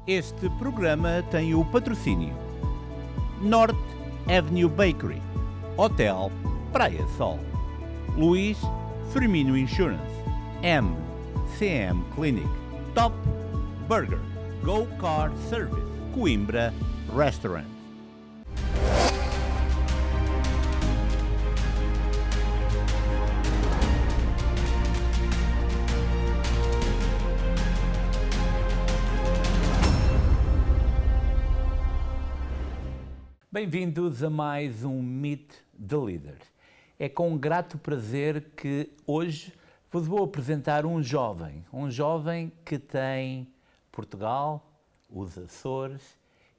Este programa tem o patrocínio North Avenue Bakery, Hotel Praia Sol, Luís Firmino Insurance, MCM Clinic, Top Burger, Go Car Service, Coimbra Restaurant. Bem-vindos a mais um Meet the Leader. É com grato prazer que hoje vos vou apresentar um jovem que tem Portugal, os Açores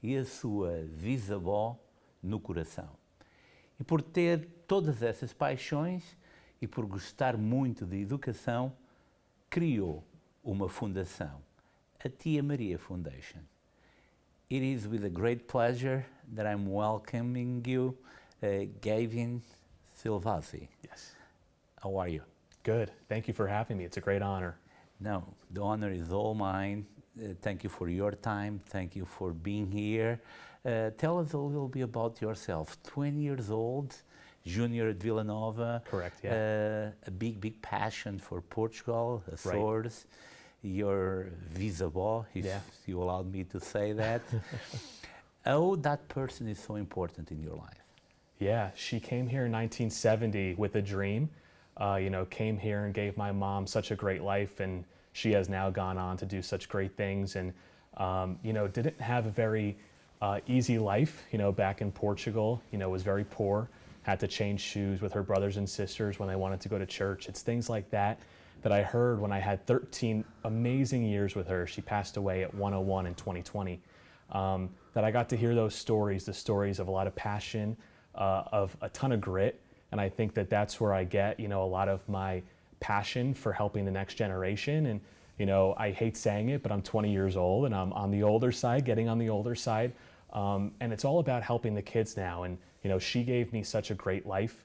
e a sua bisavó no coração. E por ter todas essas paixões e por gostar muito de educação, criou uma fundação, a Tia Maria Foundation. It is with a great pleasure that I'm welcoming you, Gavin Szilvasi. Yes. How are you? Good. Thank you for having me. It's a great honor. No, the honor is all mine. Thank you for your time. Thank you for being here. Tell us a little bit about yourself. 20 years old, junior at Villanova. Correct, yeah. A big passion for Portugal, Azores. Right. Your bisavó, if you allowed me to say that. Oh, that person is so important in your life. Yeah, she came here in 1970 with a dream. Came here and gave my mom such a great life, and she has now gone on to do such great things. And didn't have a very easy life. Back in Portugal, was very poor. Had to change shoes with her brothers and sisters when they wanted to go to church. It's things like that I heard when I had 13 amazing years with her. She passed away at 101 in 2020. That I got to hear those stories, the stories of a lot of passion, of a ton of grit. And I think that that's where I get, a lot of my passion for helping the next generation. And, I hate saying it, but I'm 20 years old and I'm on the older side, getting on the older side. And it's all about helping the kids now. And, she gave me such a great life,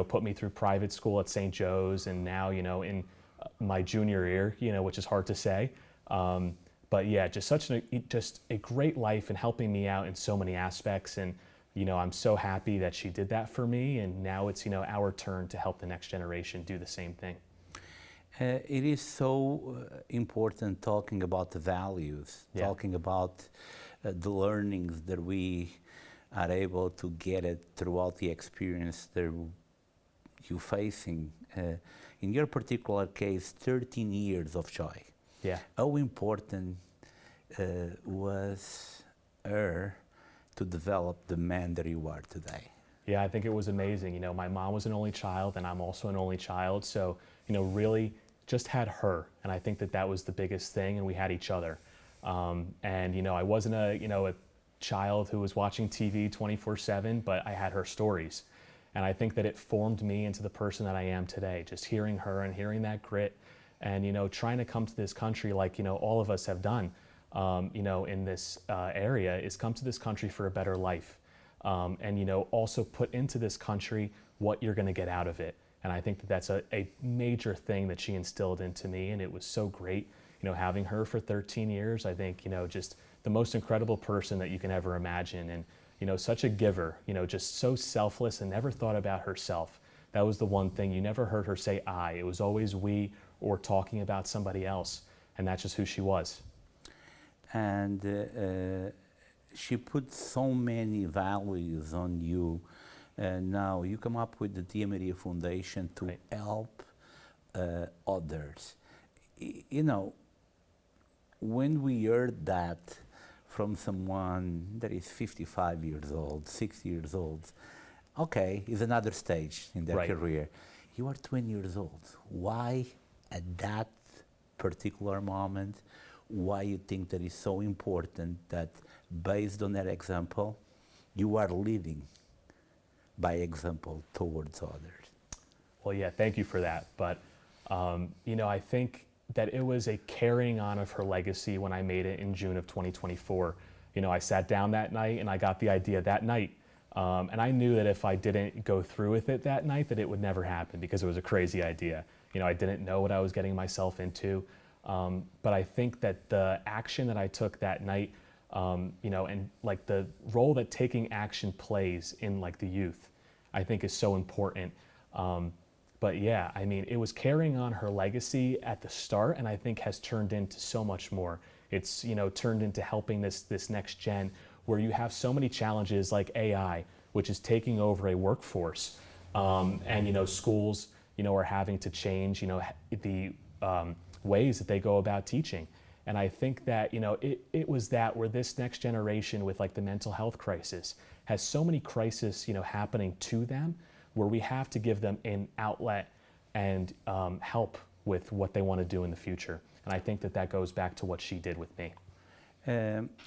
put me through private school at St. Joe's, and now, in my junior year, which is hard to say. But yeah, just a great life and helping me out in so many aspects. And, I'm so happy that she did that for me. And now it's, our turn to help the next generation do the same thing. It is so important talking about the values, talking about the learnings that we are able to get it throughout the experience that you're facing. In your particular case, 13 years of joy. Yeah. How important was her to develop the man that you are today? Yeah, I think it was amazing. My mom was an only child, and I'm also an only child. So, really just had her. And I think that was the biggest thing, and we had each other. I wasn't a child who was watching TV 24/7, but I had her stories. And I think that it formed me into the person that I am today, just hearing her and hearing that grit and, trying to come to this country like, all of us have done, in this area, is come to this country for a better life. And, also put into this country what you're going to get out of it. And I think that that's a major thing that she instilled into me. And it was so great, having her for 13 years. I think, just the most incredible person that you can ever imagine. And, such a giver, just so selfless and never thought about herself. That was the one thing. You never heard her say I. It was always we or talking about somebody else. And that's just who she was. And she put so many values on you. Now you come up with the Tia Maria Foundation to help others. When we heard that from someone that is 55 years old, 60 years old, okay, is another stage in their career. You are 20 years old. Why at that particular moment? Why you think that is so important that based on that example, you are leading by example towards others? Well, yeah, thank you for that. But, I think that it was a carrying on of her legacy when I made it in June of 2024. I sat down that night and I got the idea that night. And I knew that if I didn't go through with it that night, that it would never happen because it was a crazy idea. I didn't know what I was getting myself into. But I think that the action that I took that night, and like the role that taking action plays in like the youth, I think is so important. But yeah, I mean, it was carrying on her legacy at the start, and I think has turned into so much more. It's, turned into helping this next gen, where you have so many challenges like AI, which is taking over a workforce, and schools, are having to change, the ways that they go about teaching. And I think that, it was that where this next generation with like the mental health crisis has so many crises, happening to them, where we have to give them an outlet and help with what they want to do in the future. And I think that goes back to what she did with me.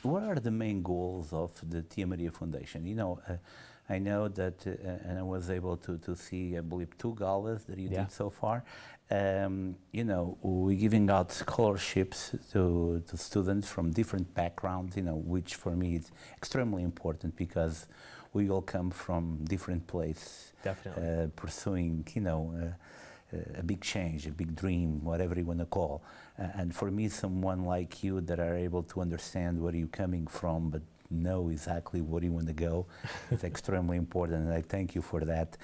What are the main goals of the Tia Maria Foundation? I know that, and I was able to see, I believe, 2 galas that you did so far. We're giving out scholarships to students from different backgrounds, which for me is extremely important, because we all come from different places. Definitely. Pursuing, a big change, a big dream, whatever you want to call. And for me, someone like you that are able to understand where you're coming from, but know exactly where you want to go, it's extremely important, and I thank you for that.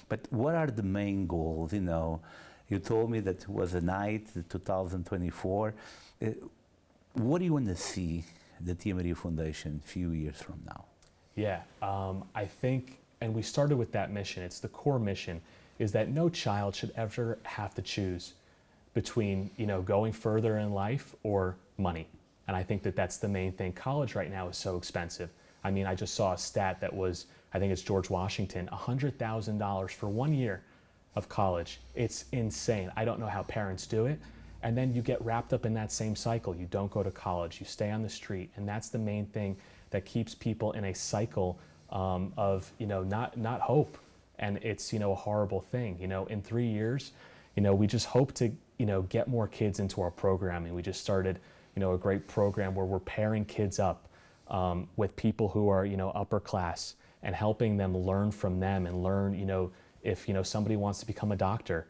But what are the main goals? You told me that it was a night, 2024. What do you want to see the Tia Maria Foundation a few years from now? Yeah, I think, and we started with that mission, it's the core mission, is that no child should ever have to choose between, going further in life or money. And I think that that's the main thing. College right now is so expensive. I mean, I just saw a stat that was, I think it's George Washington, $100,000 for 1 year of college. It's insane. I don't know how parents do it. And then you get wrapped up in that same cycle. You don't go to college, you stay on the street. And that's the main thing that keeps people in a cycle of, not hope. And it's, a horrible thing. In 3 years, we just hope to, get more kids into our programming. We just started, a great program where we're pairing kids up with people who are, upper class, and helping them learn from them and learn, if, somebody wants to become a doctor,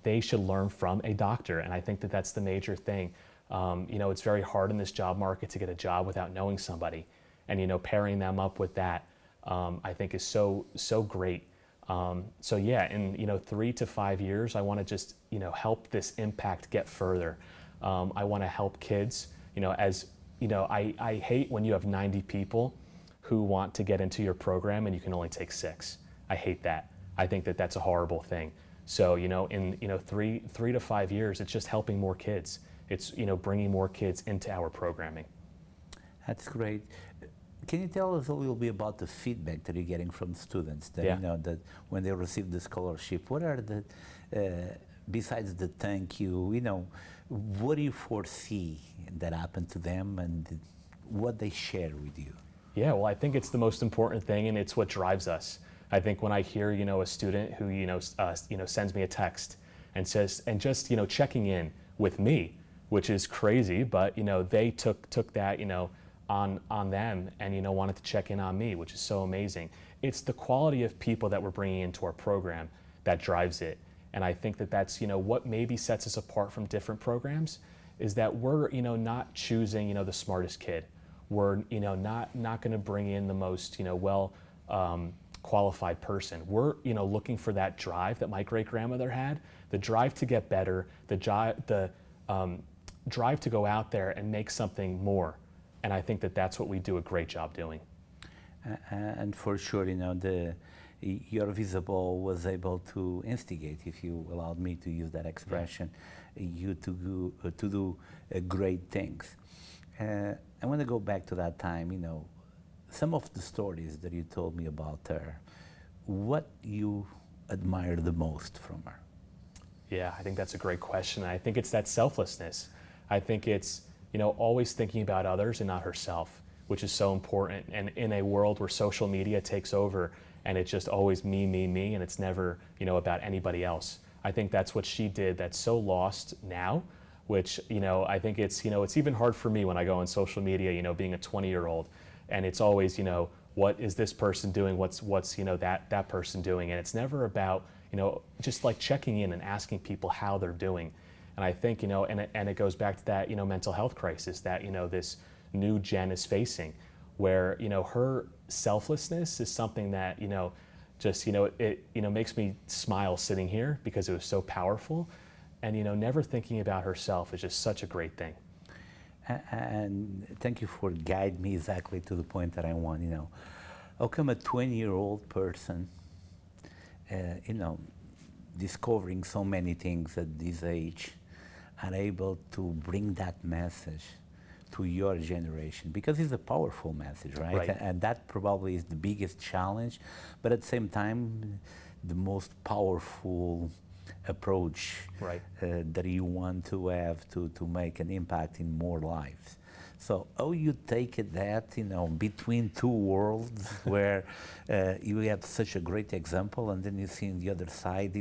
they should learn from a doctor. And I think that that's the major thing. It's very hard in this job market to get a job without knowing somebody. And, pairing them up with that, I think is so great. So yeah, in 3 to 5 years, I want to just help this impact get further. I want to help kids. I hate when you have 90 people who want to get into your program and you can only take 6. I hate that. I think that that's a horrible thing. So in 3 to 5 years, it's just helping more kids. It's bringing more kids into our programming. That's great. Can you tell us a little bit about the feedback that you're getting from students that, that when they receive the scholarship? What are the, besides the thank you, what do you foresee that happened to them and what they share with you? Yeah, well, I think it's the most important thing, and it's what drives us. I think when I hear, a student who, sends me a text and says, and just, checking in with me, which is crazy, but, they took that, on them and wanted to check in on me, which is so amazing. It's the quality of people that we're bringing into our program that drives it. And I think that that's what maybe sets us apart from different programs is that we're not choosing the smartest kid. We're not going to bring in the most well qualified person. We're looking for that drive that my great grandmother had, the drive to get better, the drive to go out there and make something more. And I think that that's what we do a great job doing. And for sure, your visible was able to instigate, if you allowed me to use that expression, you to do great things. I want to go back to that time, some of the stories that you told me about her, what you admire the most from her? Yeah, I think that's a great question. I think it's that selflessness. I think it's, always thinking about others and not herself, which is so important. And in a world where social media takes over and it's just always me, and it's never, about anybody else. I think that's what she did that's so lost now, which, I think it's, it's even hard for me when I go on social media, being a 20-year-old, and it's always, what is this person doing? What's that person doing? And it's never about, just like checking in and asking people how they're doing. And I think, and it goes back to that, mental health crisis that, this new gen is facing, where, her selflessness is something that, just, it, makes me smile sitting here because it was so powerful. And, never thinking about herself is just such a great thing. And thank you for guiding me exactly to the point that I want, How come a 20-year-old person, discovering so many things at this age, are able to bring that message to your generation? Because it's a powerful message, right? Right. And that probably is the biggest challenge, but at the same time, the most powerful approach Right. that you want to have to make an impact in more lives. So how you take it that, between two worlds where you have such a great example and then you see on the other side,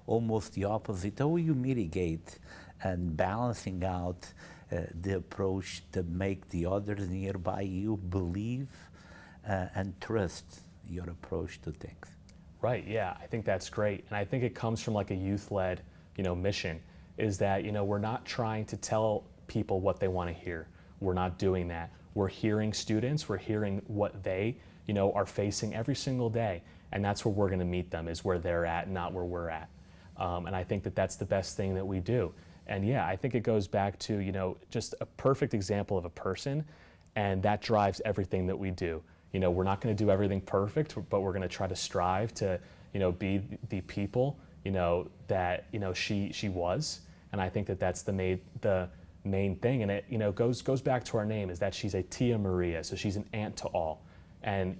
almost the opposite. How you mitigate and balancing out the approach that make the others nearby you believe and trust your approach to things? Right, yeah, I think that's great. And I think it comes from like a youth-led, mission, is that, we're not trying to tell people what they want to hear. We're not doing that. We're hearing students, we're hearing what they, are facing every single day. And that's where we're going to meet them, is where they're at, not where we're at. And I think that that's the best thing that we do. And yeah, I think it goes back to, just a perfect example of a person, and that drives everything that we do. We're not going to do everything perfect, but we're going to try to strive to, be the people, that, she was. And I think that that's the main thing. And it, goes back to our name, is that she's a Tia Maria. So she's an aunt to all. And,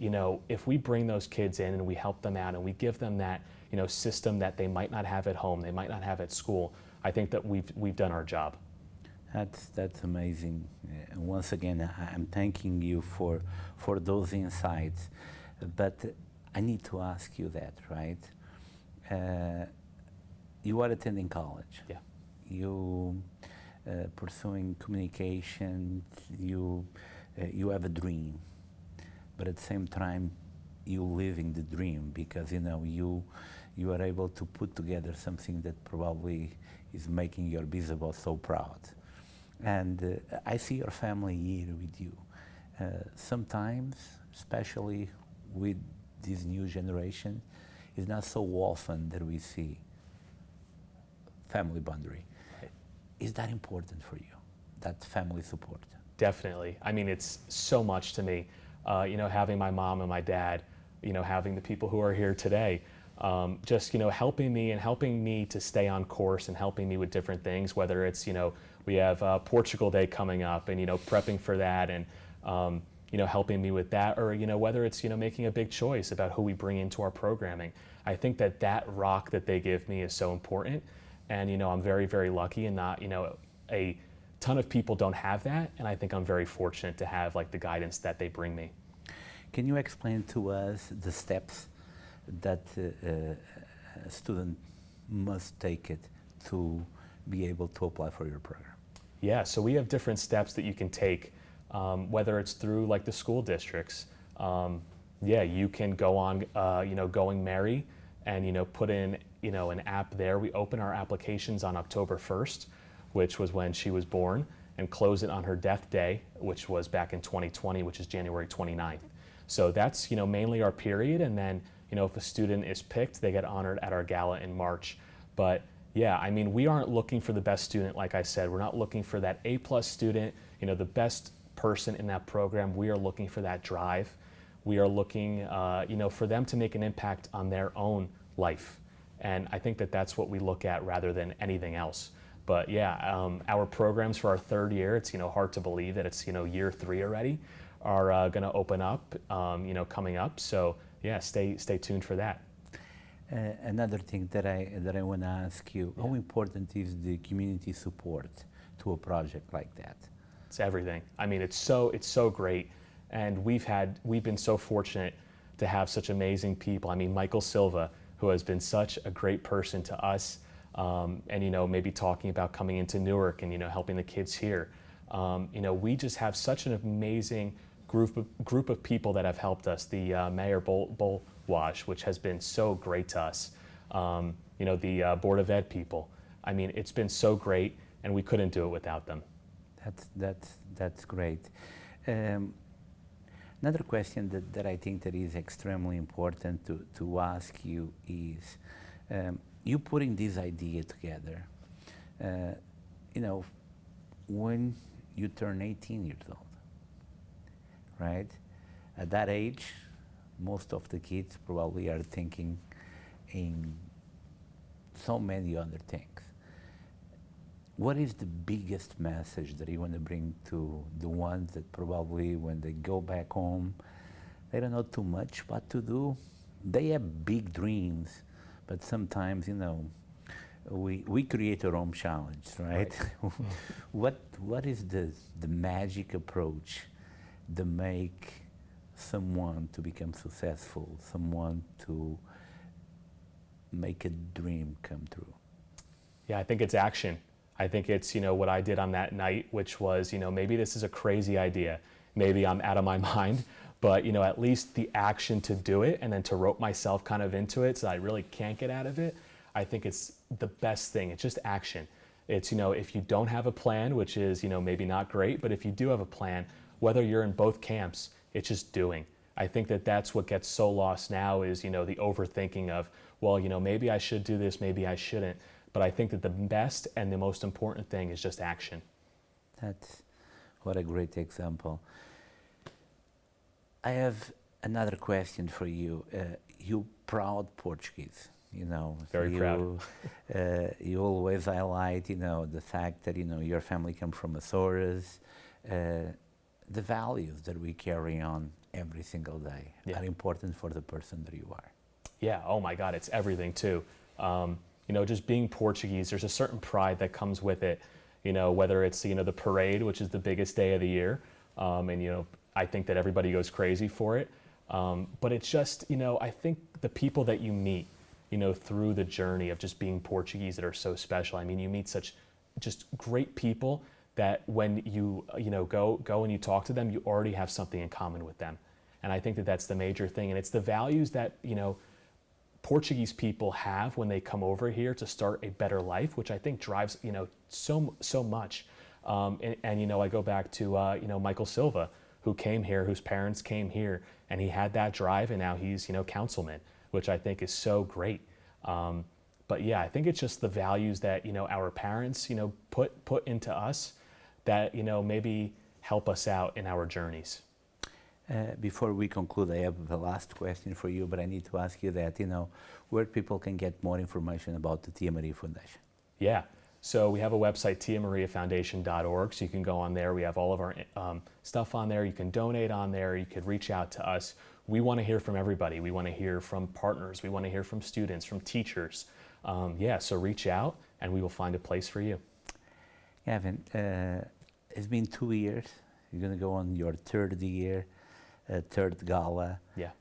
if we bring those kids in and we help them out and we give them that, system that they might not have at home, they might not have at school, I think that we've done our job. That's amazing. Once again, I'm thanking you for those insights. But I need to ask you that, right? You are attending college. Yeah. You pursuing communication. You have a dream, but at the same time, you living the dream because you are able to put together something that probably is making your visible so proud. And I see your family here with you. Sometimes, especially with this new generation, it's not so often that we see family boundary. Right. Is that important for you, that family support? Definitely. I mean, it's so much to me, having my mom and my dad, having the people who are here today, just, helping me to stay on course and helping me with different things, whether it's, we have Portugal Day coming up and, prepping for that and, helping me with that, or, whether it's, making a big choice about who we bring into our programming. I think that rock that they give me is so important. And, I'm very, very lucky and not, a ton of people don't have that. And I think I'm very fortunate to have like the guidance that they bring me. Can you explain to us the steps that a student must take it to be able to apply for your program? Yeah, so we have different steps that you can take, whether it's through like the school districts. You can go on, Going Merry and, put in, an app there. We open our applications on October 1st, which was when she was born, and close it on her death day, which was back in 2020, which is January 29th. So that's, mainly our period. And then, if a student is picked, they get honored at our gala in March. But yeah, I mean, we aren't looking for the best student, like I said. We're not looking for that A+ student, the best person in that program. We are looking for that drive. We are looking, for them to make an impact on their own life. And I think that that's what we look at rather than anything else. But yeah, our programs for our third year, it's, hard to believe that it's, year 3 already, are going to open up, coming up. So yeah, stay tuned for that. Another thing that I want to ask you, how important is the community support to a project like that? It's everything. I mean, it's so great. And we've been so fortunate to have such amazing people. I mean, Michael Silva, who has been such a great person to us, and, maybe talking about coming into Newark and, helping the kids here. We just have such an amazing group of people that have helped us. The Mayor Bolwash, which has been so great to us. The Board of Ed people. I mean, it's been so great, and we couldn't do it without them. That's great. Another question that I think that is extremely important to ask you is, you putting this idea together, you know, when you turn 18 years old, right? At that age, most of the kids probably are thinking in so many other things. What is the biggest message that you want to bring to the ones that probably when they go back home, they don't know too much what to do? They have big dreams, but sometimes, you know, we create our own challenge, right? What is the magic approach that make someone to become successful, someone to make a dream come true? Yeah, I think it's action. I think it's, you know, what I did on that night, which was, you know, maybe this is a crazy idea. Maybe I'm out of my mind, but, you know, at least the action to do it and then to rope myself kind of into it so I really can't get out of it. I think it's the best thing. It's just action. It's, you know, if you don't have a plan, which is, you know, maybe not great, but if you do have a plan, whether you're in both camps, it's just doing. I think that that's what gets so lost now is, you know, the overthinking of, well, you know, maybe I should do this, maybe I shouldn't. But I think that the best and the most important thing is just action. That's what a great example. I have another question for you. You proud Portuguese, you know. Very proud. You always highlight, you know, the fact that, you know, your family come from Azores. The values that we carry on every single day are important for the person that you are. Yeah, oh my God, it's everything too. You know, just being Portuguese, there's a certain pride that comes with it, you know, whether it's, you know, the parade, which is the biggest day of the year. And, you know, I think that everybody goes crazy for it. But it's just, you know, I think the people that you meet, you know, through the journey of just being Portuguese that are so special. I mean, you meet such just great people that when you know, go and you talk to them, you already have something in common with them. And I think that that's the major thing. And it's the values that, you know, Portuguese people have when they come over here to start a better life, which I think drives, you know, so much. And you know, I go back to, you know, Michael Silva, who came here, whose parents came here, and he had that drive, and now he's, you know, councilman, which I think is so great. But yeah, I think it's just the values that, you know, our parents, you know, put into us that, you know, maybe help us out in our journeys. Before we conclude, I have the last question for you, but I need to ask you that, you know, where people can get more information about the Tia Maria Foundation. Yeah, so we have a website, tiamariafoundation.org, so you can go on there. We have all of our stuff on there. You can donate on there. You could reach out to us. We want to hear from everybody. We want to hear from partners. We want to hear from students, from teachers. Yeah, so reach out, and we will find a place for you. Gavin, it's been 2 years. You're going to go on your third year. Third gala. Yeah.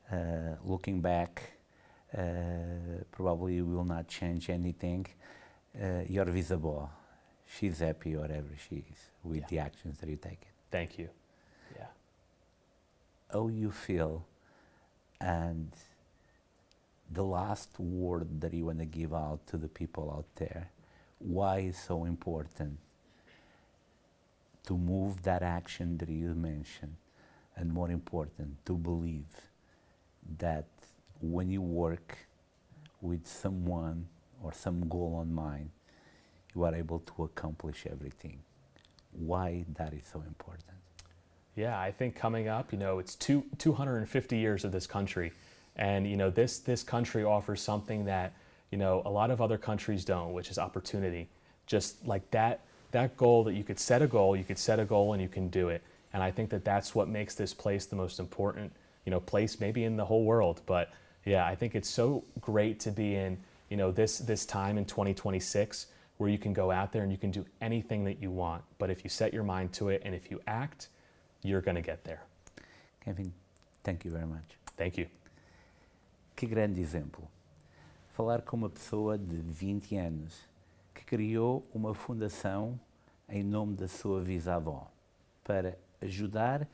Looking back, probably will not change anything. You're visible. She's happy wherever she is with the actions that you take. Thank you. Yeah. How you feel, and the last word that you want to give out to the people out there. Why is so important to move that action that you mentioned? And more important, to believe that when you work with someone or some goal on mind, you are able to accomplish everything. Why that is so important? Yeah, I think coming up, you know, it's 250 years of this country. And, you know, this country offers something that, you know, a lot of other countries don't, which is opportunity. Just like that goal that you could set a goal and you can do it. And I think that that's what makes this place the most important, you know, place maybe in the whole world. But yeah, I think it's so great to be in, you know, this time in 2026 where you can go out there and you can do anything that you want. But if you set your mind to it and if you act, you're going to get there. Gavin, thank you very much. Thank you. Que grande exemplo. Falar com uma pessoa de 20 anos que criou uma fundação em nome da sua bisavó para ajudar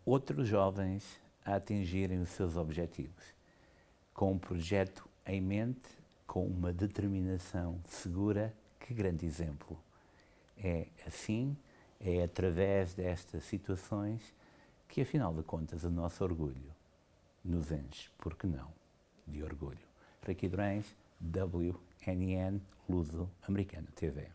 outros jovens a atingirem os seus objetivos, com um projeto em mente, com uma determinação segura. Que grande exemplo! É assim, é através destas situações que, afinal de contas, o nosso orgulho nos enche, por que não, de orgulho. Ricky Durães, WNN, Luso Americana TV.